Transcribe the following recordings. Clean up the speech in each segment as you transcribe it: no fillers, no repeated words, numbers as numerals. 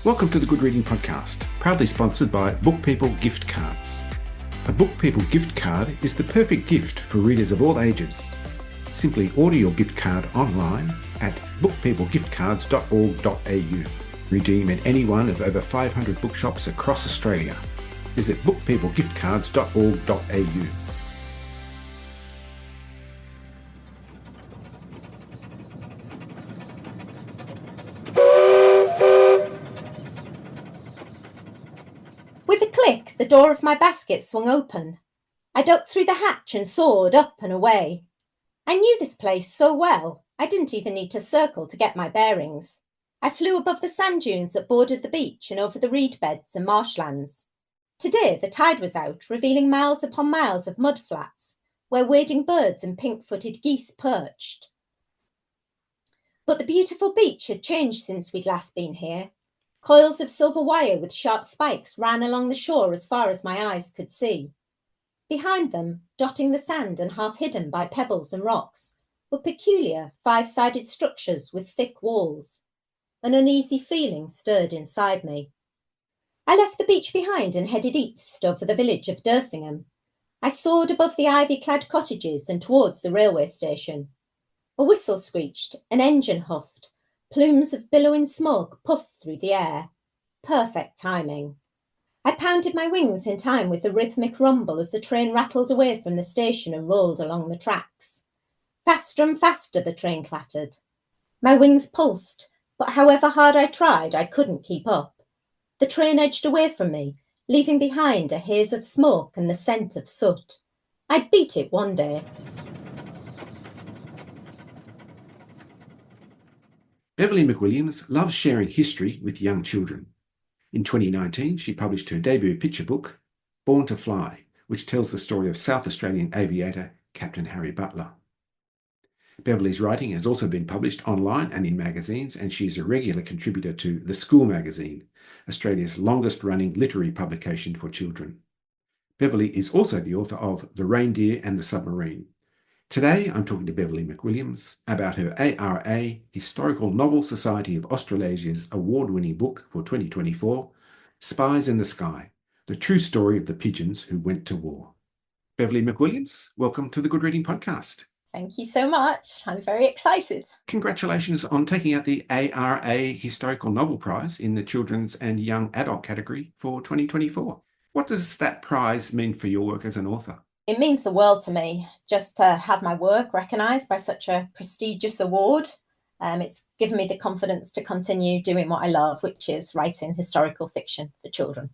Welcome to the Good Reading Podcast, proudly sponsored by Book People Gift Cards. A Book People gift card is the perfect gift for readers of all ages. Simply order your gift card online at bookpeoplegiftcards.org.au. Redeem at any one of over 500 bookshops across Australia. Visit bookpeoplegiftcards.org.au. With a click, the door of my basket swung open. I ducked through the hatch and soared up and away. I knew this place so well, I didn't even need to circle to get my bearings. I flew above the sand dunes that bordered the beach and over the reed beds and marshlands. Today the tide was out, revealing miles upon miles of mud flats, where wading birds and pink-footed geese perched. But the beautiful beach had changed since we'd last been here. Coils of silver wire with sharp spikes ran along the shore as far as my eyes could see. Behind them, dotting the sand and half hidden by pebbles and rocks, were peculiar five-sided structures with thick walls. An uneasy feeling stirred inside me. I left the beach behind and headed east over the village of Sandringham. I soared above the ivy-clad cottages and towards the railway station. A whistle screeched, an engine huffed. Plumes of billowing smoke puffed through the air. Perfect timing. I pounded my wings in time with the rhythmic rumble as the train rattled away from the station and rolled along the tracks. Faster and faster the train clattered. My wings pulsed, but however hard I tried, I couldn't keep up. The train edged away from me, leaving behind a haze of smoke and the scent of soot. I'd beat it one day. Beverley McWilliams loves sharing history with young children. In 2019, she published her debut picture book, Born to Fly, which tells the story of South Australian aviator Captain Harry Butler. Beverley's writing has also been published online and in magazines, and she is a regular contributor to The School magazine, Australia's longest-running literary publication for children. Beverley is also the author of The Reindeer and the Submarine. Today, I'm talking to Beverley McWilliams about her ARA Historical Novel Society of Australasia's award-winning book for 2024, Spies in the Sky, the true story of the pigeons who went to war. Beverley McWilliams, welcome to the Good Reading Podcast. Thank you so much. I'm very excited. Congratulations on taking out the ARA Historical Novel Prize in the Children's and Young Adult category for 2024. What does that prize mean for your work as an author? It means the world to me just to have my work recognised by such a prestigious award. It's given me the confidence to continue doing what I love, which is writing historical fiction for children.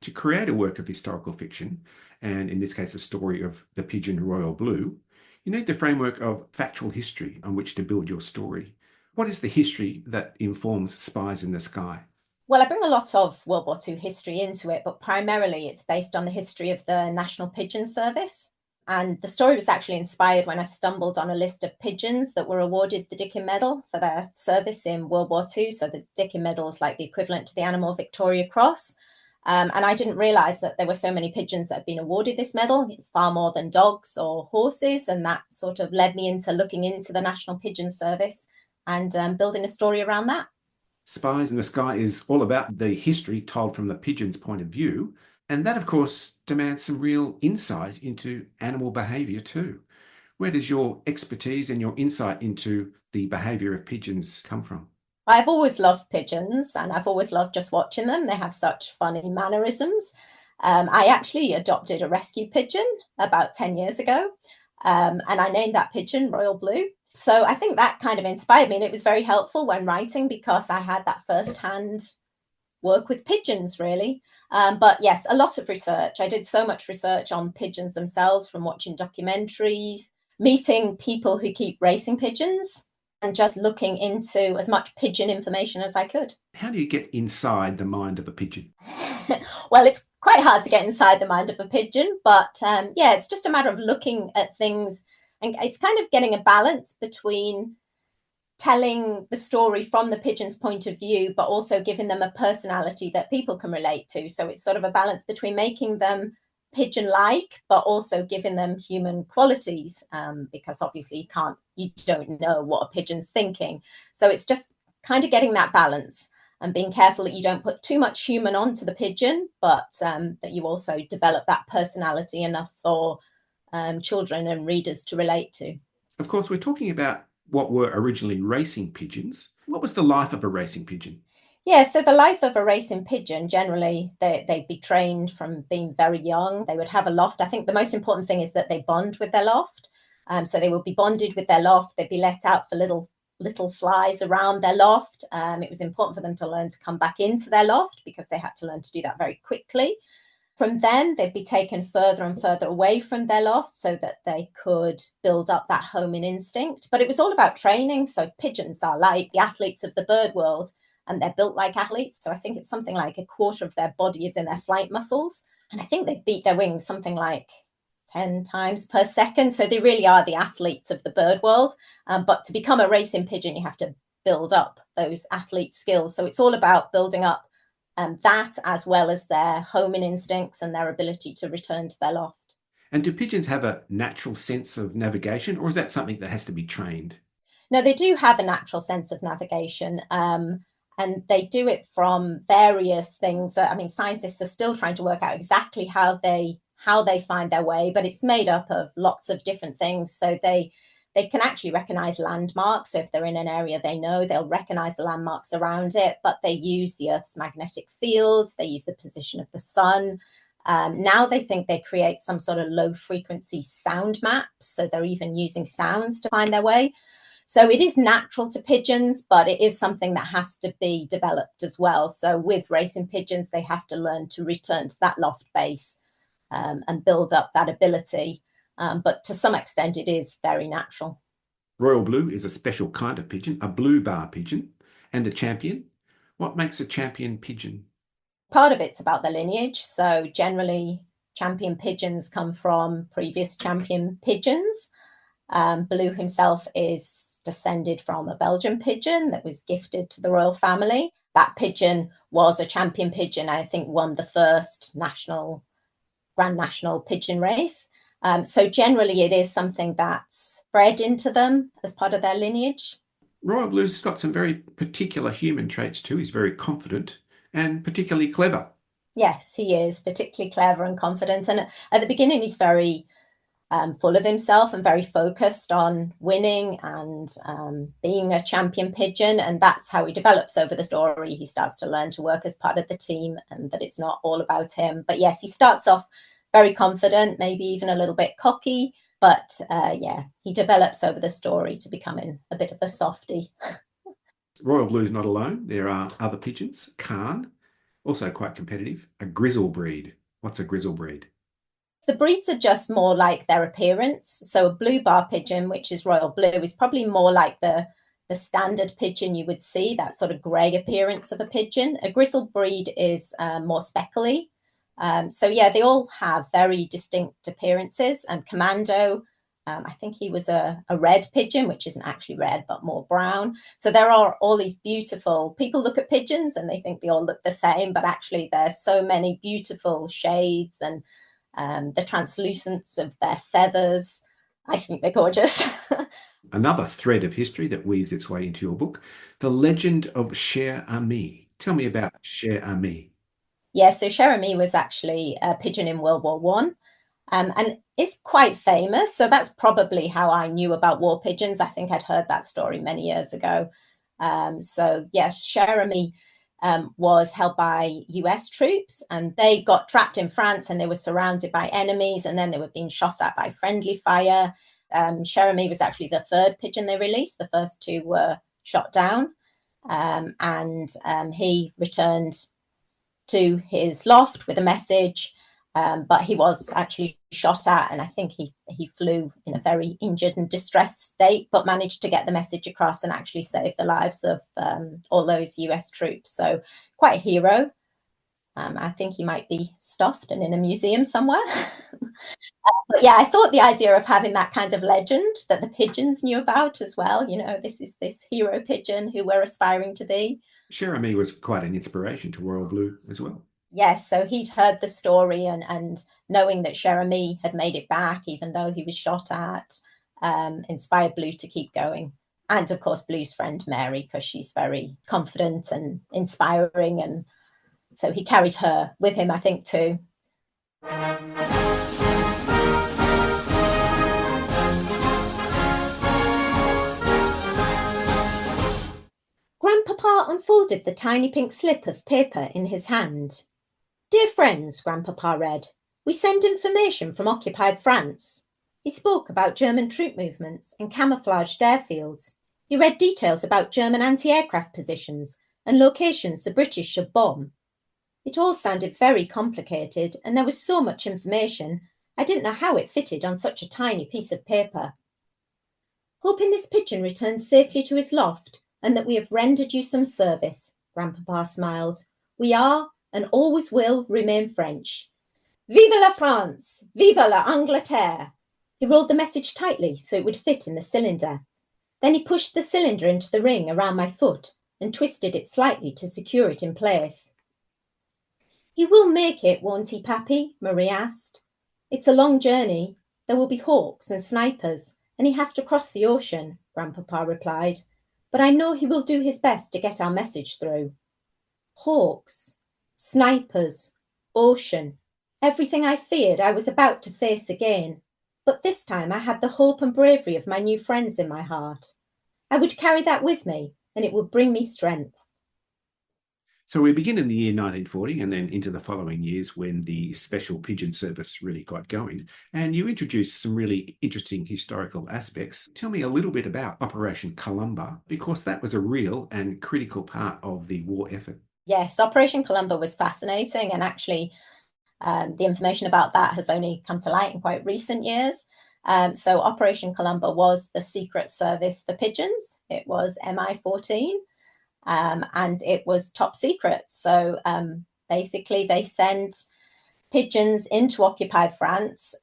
To create a work of historical fiction, and in this case a story of the pigeon Royal Blue, you need the framework of factual history on which to build your story. What is the history that informs Spies in the Sky? Well, I bring a lot of World War II history into it, but primarily it's based on the history of the National Pigeon Service. And the story was actually inspired when I stumbled on a list of pigeons that were awarded the Dickin Medal for their service in World War II. So the Dickin Medal is like the equivalent to the Animal Victoria Cross. And I didn't realise that there were so many pigeons that had been awarded this medal, far more than dogs or horses. And that sort of led me into looking into the National Pigeon Service and building a story around that. Spies in the Sky is all about the history told from the pigeon's point of view, and that, of course, demands some real insight into animal behaviour too. Where does your expertise and your insight into the behaviour of pigeons come from? I've always loved pigeons, and I've always loved just watching them. They have such funny mannerisms. I actually adopted a rescue pigeon about 10 years ago, and I named that pigeon Royal Blue. So I think that kind of inspired me, and it was very helpful when writing because I had that first-hand work with pigeons, really. But yes, a lot of research. I did so much research on pigeons themselves from watching documentaries, meeting people who keep racing pigeons, and just looking into as much pigeon information as I could. How do you get inside the mind of a pigeon? Well, it's quite hard to get inside the mind of a pigeon, but it's just a matter of looking at things. And it's kind of getting a balance between telling the story from the pigeon's point of view, but also giving them a personality that people can relate to. So it's sort of a balance between making them pigeon-like, but also giving them human qualities, because obviously you don't know what a pigeon's thinking. So it's just kind of getting that balance. and being careful that you don't put too much human onto the pigeon, but that you also develop that personality enough for children and readers to relate to. Of course, we're talking about what were originally racing pigeons. What was the life of a racing pigeon? Yeah, so the life of a racing pigeon, generally, they'd be trained from being very young. They would have a loft. I think the most important thing is that they bond with their loft. So they would be bonded with their loft. They'd be let out for little flies around their loft. It was important for them to learn to come back into their loft because they had to learn to do that very quickly. From then, they'd be taken further and further away from their loft so that they could build up that homing instinct. But it was all about training. So pigeons are like the athletes of the bird world, and they're built like athletes. So I think it's something like a quarter of their body is in their flight muscles. And I think they beat their wings something like 10 times per second. So they really are the athletes of the bird world. But to become a racing pigeon, you have to build up those athlete skills. So it's all about building up that, as well as their homing instincts and their ability to return to their loft. And do pigeons have a natural sense of navigation, or is that something that has to be trained? No, they do have a natural sense of navigation. And they do it from various things. I mean, scientists are still trying to work out exactly how they find their way, but it's made up of lots of different things. So they can actually recognize landmarks. So if they're in an area they know, they'll recognize the landmarks around it, but they use the Earth's magnetic fields, they use the position of the sun. Now they think they create some sort of low frequency sound maps. So they're even using sounds to find their way. So it is natural to pigeons, but it is something that has to be developed as well. So with racing pigeons, they have to learn to return to that loft base and build up that ability. But to some extent, it is very natural. Royal Blue is a special kind of pigeon, a blue bar pigeon, and a champion. What makes a champion pigeon? Part of it's about the lineage. So generally, champion pigeons come from previous champion pigeons. Blue himself is descended from a Belgian pigeon that was gifted to the royal family. That pigeon was a champion pigeon, I think won the first Grand National pigeon race. So generally it is something that's bred into them as part of their lineage. Royal Blue's got some very particular human traits too. He's very confident and particularly clever. Yes, he is particularly clever and confident. And at the beginning, he's very full of himself and very focused on winning and being a champion pigeon. And that's how he develops over the story. He starts to learn to work as part of the team and that it's not all about him. But yes, he starts off very confident, maybe even a little bit cocky. But he develops over the story to becoming a bit of a softie. Royal Blue's not alone. There are other pigeons. Cairn, also quite competitive. A grizzle breed. What's a grizzle breed? The breeds are just more like their appearance. So a blue bar pigeon, which is royal blue, is probably more like the standard pigeon you would see, that sort of grey appearance of a pigeon. A grizzle breed is more speckly. They all have very distinct appearances. And Commando, I think he was a red pigeon, which isn't actually red, but more brown. So there are all these beautiful, people look at pigeons and they think they all look the same, but actually there's so many beautiful shades and the translucence of their feathers. I think they're gorgeous. Another thread of history that weaves its way into your book, the legend of Cher Ami. Tell me about Cher Ami. Yeah, so Cher Ami was actually a pigeon in World War One, and is quite famous. So that's probably how I knew about war pigeons. I think I'd heard that story many years ago. Cher Ami was held by US troops, and they got trapped in France and they were surrounded by enemies, and then they were being shot at by friendly fire. Cher Ami was actually the third pigeon they released. The first two were shot down, and he returned to his loft with a message, but he was actually shot at, and I think he flew in a very injured and distressed state, but managed to get the message across and actually save the lives of all those US troops. So quite a hero. I think he might be stuffed and in a museum somewhere. But yeah, I thought the idea of having that kind of legend that the pigeons knew about as well, this is this hero pigeon who we're aspiring to be. Cher Ami was quite an inspiration to Royal Blue as well. Yes, so he'd heard the story and knowing that Cher Ami had made it back, even though he was shot at, inspired Blue to keep going. And of course, Blue's friend Mary, because she's very confident and inspiring. And so he carried her with him, I think, too. Grandpapa unfolded the tiny pink slip of paper in his hand. Dear friends, Grandpapa read, we send information from occupied France. He spoke about German troop movements and camouflaged airfields. He read details about German anti-aircraft positions and locations the British should bomb. It all sounded very complicated, and there was so much information, I didn't know how it fitted on such a tiny piece of paper. Hoping this pigeon returns safely to his loft, and that we have rendered you some service, Grandpapa smiled. We are, and always will, remain French. Vive la France! Vive la Angleterre! He rolled the message tightly so it would fit in the cylinder. Then he pushed the cylinder into the ring around my foot and twisted it slightly to secure it in place. He will make it, won't he, Pappy? Marie asked. It's a long journey. There will be hawks and snipers, and he has to cross the ocean, Grandpapa replied. But I know he will do his best to get our message through. Hawks, snipers, ocean, everything I feared I was about to face again. But this time I had the hope and bravery of my new friends in my heart. I would carry that with me, and it would bring me strength. So we begin in the year 1940 and then into the following years when the special pigeon service really got going. And you introduced some really interesting historical aspects. Tell me a little bit about Operation Columba, because that was a real and critical part of the war effort. Yes, Operation Columba was fascinating, and actually the information about that has only come to light in quite recent years. So Operation Columba was the secret service for pigeons. It was MI14. And it was top secret. So basically, they sent pigeons into occupied France.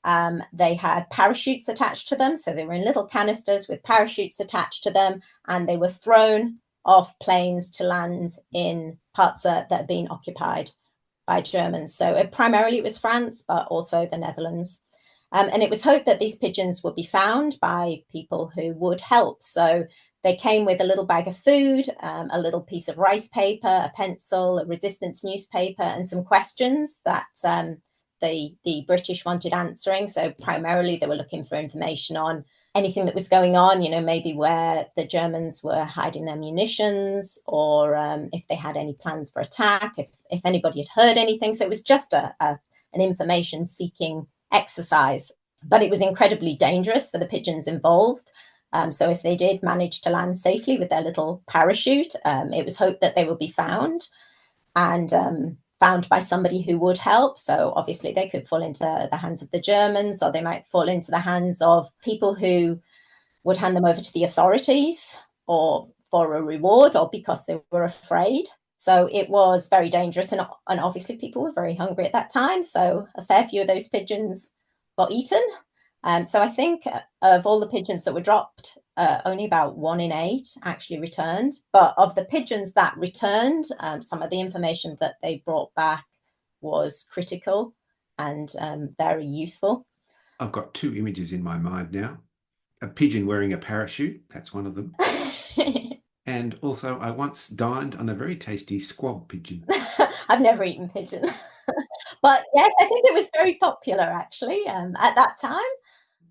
They had parachutes attached to them. So they were in little canisters with parachutes attached to them, and they were thrown off planes to land in parts that had been occupied by Germans. So primarily it was France, but also the Netherlands. And it was hoped that these pigeons would be found by people who would help. So they came with a little bag of food, a little piece of rice paper, a pencil, a resistance newspaper, and some questions that the British wanted answering. So primarily they were looking for information on anything that was going on, maybe where the Germans were hiding their munitions, or if they had any plans for attack, if anybody had heard anything. So it was just an information-seeking exercise. But it was incredibly dangerous for the pigeons involved. So if they did manage to land safely with their little parachute, it was hoped that they would be found and found by somebody who would help. So obviously they could fall into the hands of the Germans, or they might fall into the hands of people who would hand them over to the authorities, or for a reward, or because they were afraid. So it was very dangerous, and obviously people were very hungry at that time. So a fair few of those pigeons got eaten. So I think of all the pigeons that were dropped, only about 1 in 8 actually returned. But of the pigeons that returned, some of the information that they brought back was critical and very useful. I've got 2 images in my mind now. A pigeon wearing a parachute, that's one of them. And also, I once dined on a very tasty squab pigeon. I've never eaten pigeon. But yes, I think it was very popular, actually, at that time.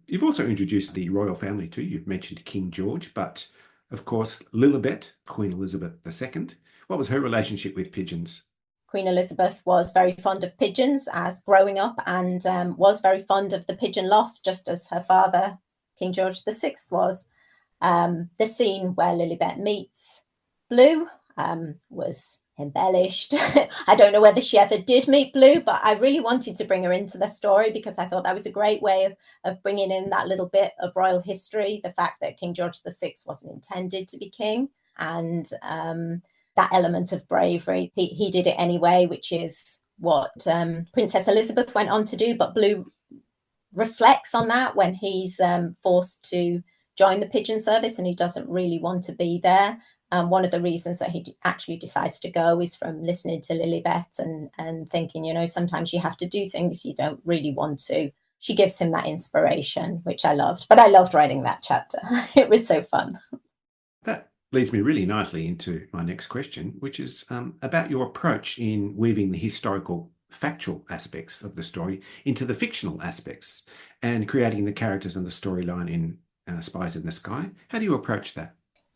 You've also introduced the royal family too. You've mentioned King George, but of course, Lilibet, Queen Elizabeth II. What was her relationship with pigeons? Queen Elizabeth was very fond of pigeons as growing up, and was very fond of the pigeon lofts, just as her father, King George VI, was. The scene where Lilibet meets Blue was embellished. I don't know whether she ever did meet Blue, but I really wanted to bring her into the story because I thought that was a great way of bringing in that little bit of royal history, the fact that King George VI wasn't intended to be king, and that element of bravery. He did it anyway, which is what Princess Elizabeth went on to do, but Blue reflects on that when he's forced to join the pigeon service and he doesn't really want to be there. One of the reasons that he actually decides to go is from listening to Lilibet and thinking, sometimes you have to do things you don't really want to. She gives him that inspiration, which I loved. But I loved writing that chapter. It was so fun. Leads me really nicely into my next question, which is about your approach in weaving the historical factual aspects of the story into the fictional aspects and creating the characters and the storyline in Spies in the Sky. How do you approach that?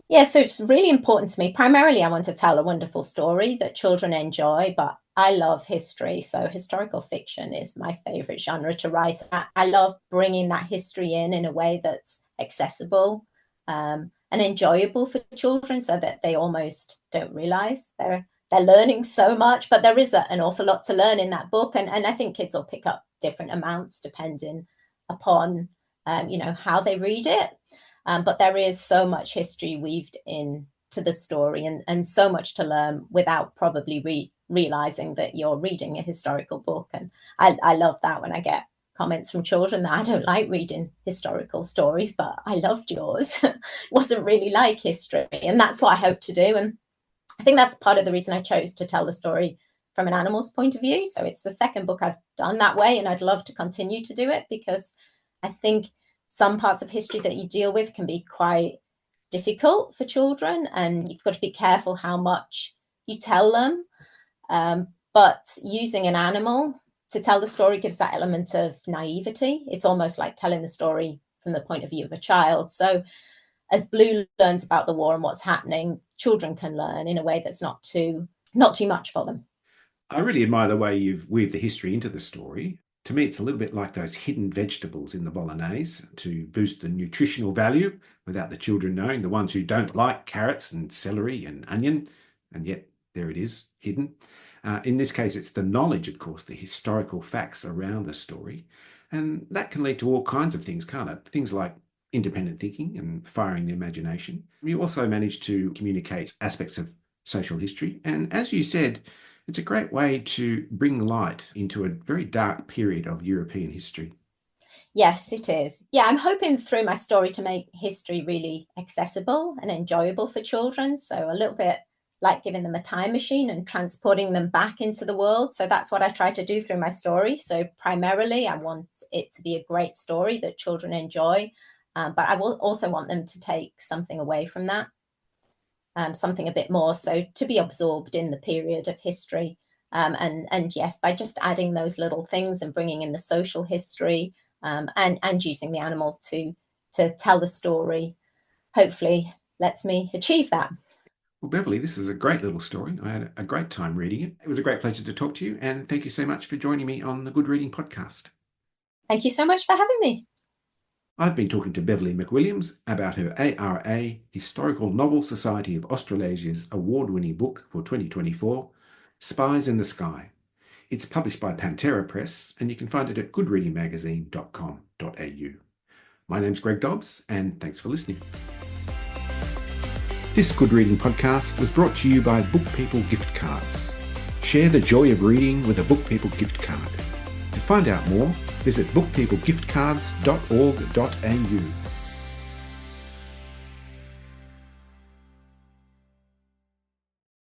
Yeah, so it's really important to me. Primarily, I want to tell a wonderful story that children enjoy, but I love history. So historical fiction is my favorite genre to write. I love bringing that history in a way that's accessible and enjoyable for children so that they almost don't realize they're learning so much, but there is an awful lot to learn in that book. And I think kids will pick up different amounts depending upon, how they read it. But there is so much history weaved into the story and so much to learn without probably realizing that you're reading a historical book. And I love that when I get comments from children that I don't like reading historical stories, but I loved yours. It wasn't really like history. And that's what I hope to do. And I think that's part of the reason I chose to tell the story from an animal's point of view. So it's the second book I've done that way, and I'd love to continue to do it because I think some parts of history that you deal with can be quite difficult for children, and you've got to be careful how much you tell them. But using an animal to tell the story gives that element of naivety. It's almost like telling the story from the point of view of a child. So as Blue learns about the war and what's happening, children can learn in a way that's not too much for them. I really admire the way you've weaved the history into the story. To me, it's a little bit like those hidden vegetables in the bolognese to boost the nutritional value without the children knowing, the ones who don't like carrots and celery and onion, and yet there it is, hidden. In this case, it's the knowledge, of course, the historical facts around the story. And that can lead to all kinds of things, can't it? Things like independent thinking and firing the imagination. You also manage to communicate aspects of social history. And as you said, it's a great way to bring light into a very dark period of European history. Yes, it is. Yeah, I'm hoping through my story to make history really accessible and enjoyable for children. So a little bit like giving them a time machine and transporting them back into the world. So that's what I try to do through my story. So primarily, I want it to be a great story that children enjoy. But I will also want them to take something away from that. Something a bit more so to be absorbed in the period of history. And yes, by just adding those little things and bringing in the social history and using the animal to tell the story, hopefully lets me achieve that. Well, Beverley, this is a great little story. I had a great time reading it. It was a great pleasure to talk to you, and thank you so much for joining me on the Good Reading Podcast. Thank you so much for having me. I've been talking to Beverley McWilliams about her ARA Historical Novel Society of Australasia's award-winning book for 2024, Spies in the Sky. It's published by Pantera Press, and you can find it at goodreadingmagazine.com.au. My name's Greg Dobbs, and thanks for listening. This Good Reading Podcast was brought to you by Book People Gift Cards. Share the joy of reading with a Book People gift card. To find out more, visit bookpeoplegiftcards.org.au.